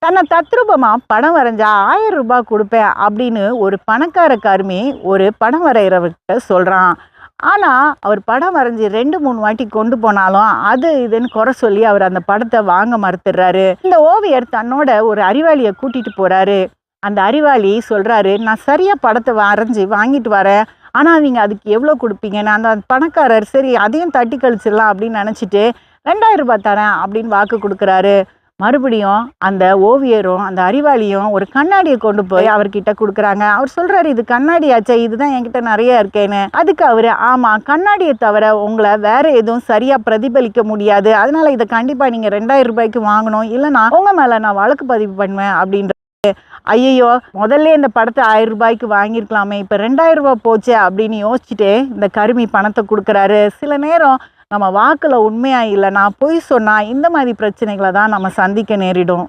தன்னை தத்ரூபமா படம் வரைஞ்சா 1000 ரூபாய் கொடுப்பேன் அப்படின்னு ஒரு பணக்கார கருமி ஒரு படம் வரைகிறவர்கிட்ட சொல்றான். ஆனா அவர் படம் வரைஞ்சி 2, 3 வாட்டி கொண்டு போனாலும் அது இதுன்னு குறை சொல்லி அவர் அந்த படத்தை வாங்க மறுத்துடுறாரு. இந்த ஓவியர் தன்னோட ஒரு அறிவாளியை கூட்டிட்டு போறாரு. அந்த அறிவாளி சொல்றாரு, நான் சரியா படத்தை வரைஞ்சி வாங்கிட்டு வரேன், ஆனா நீங்க அதுக்கு எவ்வளவு கொடுப்பீங்கன்னு. அந்த பணக்காரர் சரி அதையும் தட்டி கழிச்சிடலாம் அப்படின்னு நினைச்சிட்டு 2000 ரூபாய் தரேன் அப்படின்னு வாக்கு கொடுக்குறாரு. மறுபடியும் அந்த ஓவியரும் அந்த அறிவாளியும் ஒரு கண்ணாடியை கொண்டு போய் அவர்கிட்ட கொடுக்குறாங்க. அவர் சொல்றாரு, இது கண்ணாடியாச்சே, இதுதான் என்கிட்ட நிறைய இருக்கேன்னு. அதுக்கு அவரு, ஆமா கண்ணாடியை தவிர உங்களை வேற எதுவும் சரியா பிரதிபலிக்க முடியாது, அதனால இதை கண்டிப்பா நீங்க 2000 ரூபாய்க்கு வாங்கணும், இல்லைன்னா உங்க மேல நான் வழக்கு பதிவு பண்ணுவேன் அப்படின்ற. ஐயோ, முதல்ல இந்த படத்தை 1000 ரூபாய்க்கு வாங்கியிருக்கலாமே, இப்போ 2000 ரூபாய் போச்சே அப்படின்னு யோசிச்சுட்டு இந்த கருமி பணத்தை கொடுக்குறாரு. சில நேரம் நம்ம வாக்குல உண்மையா இல்லைன்னா பொய் சொன்னா இந்த மாதிரி பிரச்சனைகளை தான் நம்ம சந்திக்க நேரிடும்.